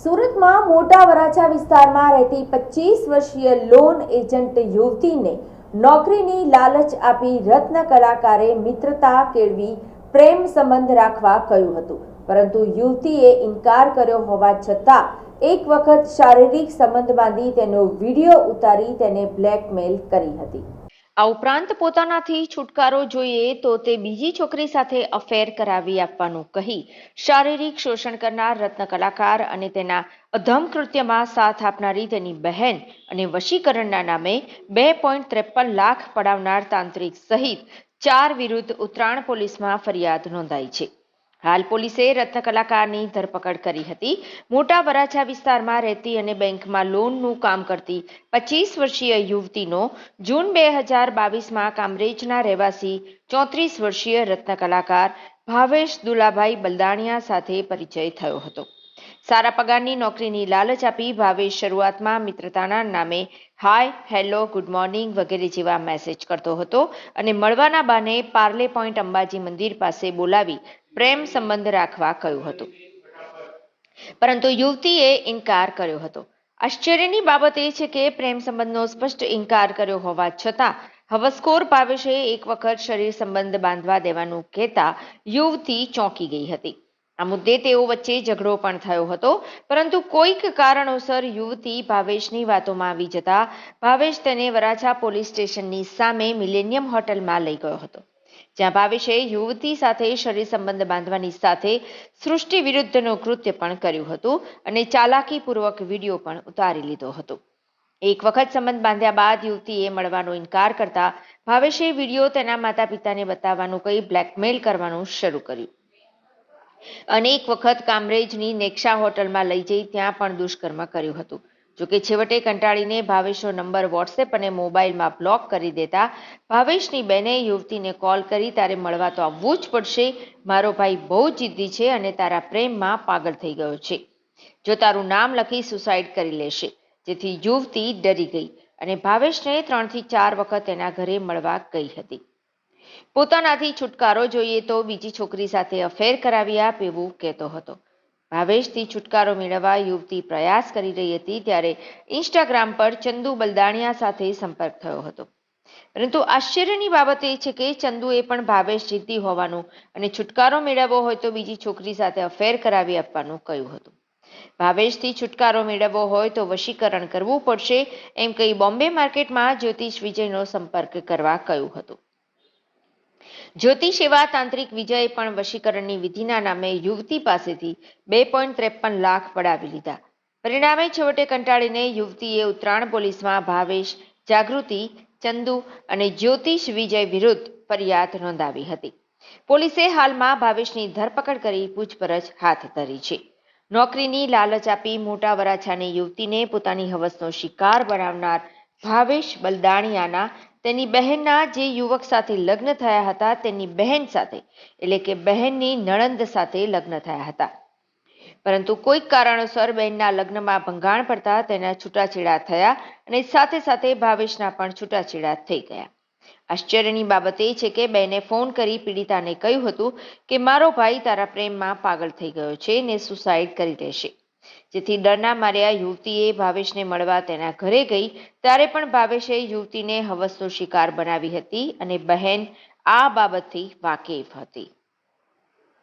સુરતમાં મોટા વરાછા વિસ્તારમાં રહેતી 25 વર્ષીય લોન એજન્ટ યુવતીને નોકરીની લાલચ આપી રત્ન કલાકારે મિત્રતા કેળવી પ્રેમ સંબંધ રાખવા કહ્યું હતું, પરંતુ યુવતીએ ઇનકાર કર્યો હોવા છતાં એક વખત શારીરિક સંબંધ બાંધી તેનો વિડીયો ઉતારી તેને બ્લેકમેલ કરી હતી। આ ઉપરાંત પોતાનાથી છુટકારો જોઈએ તો તે બીજી છોકરી સાથે અફેર કરાવી આપવાનું કહી શારીરિક શોષણ કરનાર રત્ન કલાકાર અને તેના અધમ કૃત્યમાં સાથ આપનારી તેની બહેન અને વશીકરણના નામે 2.53 લાખ પડાવનાર તાંત્રિક સહિત 4 વિરુદ્ધ ઉત્તરાણ પોલીસમાં ફરિયાદ નોંધાઈ છે। હાલ પોલીસે રત્ન કલાકારની ધરપકડ કરી હતી। મોટા વરાછા વિસ્તારમાં રહેતી અને બેંકમાં લોનનું કામ કરતી 25 વર્ષીય યુવતીનો જૂન 2022માં કામરેજના રહેવાસી 34 વર્ષીય રત્ન કલાકાર ભાવેશ દુલાભાઈ બલદાણિયા સાથે પરિચય થયો હતો। સારા પગારની નોકરીની લાલચ આપી ભાવેશ શરૂઆતમાં મિત્રતાના નામે હાય, હેલો, ગુડ મોર્નિંગ વગેરે જેવા મેસેજ કરતો હતો અને મળવાના બહાને પાર્લે પોઈન્ટ અંબાજી મંદિર પાસે બોલાવી પ્રેમ સંબંધ રાખવા કહ્યું હતું, પરંતુ યુવતીએ ઇનકાર કર્યો હતો। આશ્ચર્યની બાબત એ છે કે પ્રેમ સંબંધનો સ્પષ્ટ ઇનકાર કર્યો હોવા છતાં હવસખોર ભાવેશે એક વખત શરીર સંબંધ બાંધવા દેવાનું કહેતા યુવતી ચોંકી ગઈ હતી। આ મુદ્દે તેઓ વચ્ચે ઝઘડો પણ થયો હતો, પરંતુ કોઈક કારણોસર યુવતી ભાવેશની વાતોમાં આવી જતા ભાવેશ તેને વરાછા પોલીસ સ્ટેશનની સામે મિલેનિયમ હોટલમાં લઈ ગયો હતો, જ્યાં ભાવેશે યુવતી સાથે શરીર સંબંધ બાંધવાની સાથે સૃષ્ટિ વિરુદ્ધનું કૃત્ય પણ કર્યું હતું અને ચાલાકીપૂર્વક વિડીયો પણ ઉતારી લીધો હતો। એક વખત સંબંધ બાંધ્યા બાદ યુવતીએ મળવાનો ઇનકાર કરતા ભાવેશે વિડીયો તેના માતા પિતાને બતાવવાનું કહી બ્લેકમેલ કરવાનું શરૂ કર્યું। અનેક વખત કામરેજની નેક્ષા હોટલમાં લઈ જઈ ત્યાં પણ દુષ્કર્મ કર્યું હતું। જોકે છેવટે કંટાળીને ભાવેશનો નંબર વોટ્સએપ અને મોબાઈલમાં બ્લોક કરી દેતા ભાવેશની બેને યુવતીને કોલ કરી તારે મળવા તો આવવું જ પડશે, મારો ભાઈ બહુ જિદ્દી છે અને તારા પ્રેમમાં પાગલ થઈ ગયો છે, જો તારું નામ લખી સુસાઇડ કરી લેશે, જેથી યુવતી ડરી ગઈ અને ભાવેશને 3 થી 4 વખત તેના ઘરે મળવા ગઈ હતી। પોતાનાથી છુટકારો જોઈએ તો બીજી છોકરી સાથે અફેર કરાવી આપ એવું કહેતો હતો। ભાવેશથી છુટકારો મેળવવા યુવતી પ્રયાસ કરી રહી હતી ત્યારે ઇન્સ્ટાગ્રામ પર ચંદુ બલદાણિયા સાથે સંપર્ક થયો હતો, પરંતુ આશ્ચર્યની બાબત એ છે કે ચંદુએ પણ ભાવેશ જીદ્દી હોવાનું અને છુટકારો મેળવવો હોય તો બીજી છોકરી સાથે અફેર કરાવી આપવાનું કહ્યું હતું। ભાવેશથી છુટકારો મેળવવો હોય તો વશીકરણ કરવું પડશે એમ કહી બોમ્બે માર્કેટમાં જ્યોતિષ વિજયનો સંપર્ક કરવા કહ્યું હતું। જ્યોતિષ એવા તાંત્રિક વિજયે પણ વશીકરણની વિધિના નામે યુવતી પાસેથી 2.53 લાખ પડાવી લીધા। પરિણામે છેવટે કંટાળીને યુવતીએ ઉત્તરાણ પોલીસમાં ભાવેશ, જાગૃતિ, ચંદુ અને જ્યોતિષ વિજય વિરુદ્ધ ફરિયાદ નોંધાવી હતી। પોલીસે હાલમાં ભાવેશની ધરપકડ કરી પૂછપરછ હાથ ધરી છે। નોકરીની લાલચ આપી મોટા વરાછાની યુવતીને પોતાની હવસનો શિકાર બનાવનાર ભાવેશ બલદાણિયાના તેની બહેનના જે યુવક સાથે લગ્ન થયા હતા તેની બહેન સાથે એટલે કે બહેનની નણંદ સાથે લગ્ન થયા હતા, પરંતુ કોઈક કારણોસર બહેનના લગ્નમાં ભંગાણ પડતા તેના છૂટાછેડા થયા અને સાથે સાથે ભાવેશના પણ છૂટાછેડા થઈ ગયા। આશ્ચર્યની બાબત એ છે કે બહેને ફોન કરી પીડિતાને કહ્યું હતું કે મારો ભાઈ તારા પ્રેમમાં પાગલ થઈ ગયો છે ને સુસાઇડ કરી લેશે, જેથી ડરના માર્યા યુવતીએ ભાવેશને મળવા તેના ઘરે ગઈ ત્યારે પણ ભાવેશે યુવતીને હવસનો શિકાર બનાવી હતી અને બહેન આ બાબતથી વાકેફ હતી।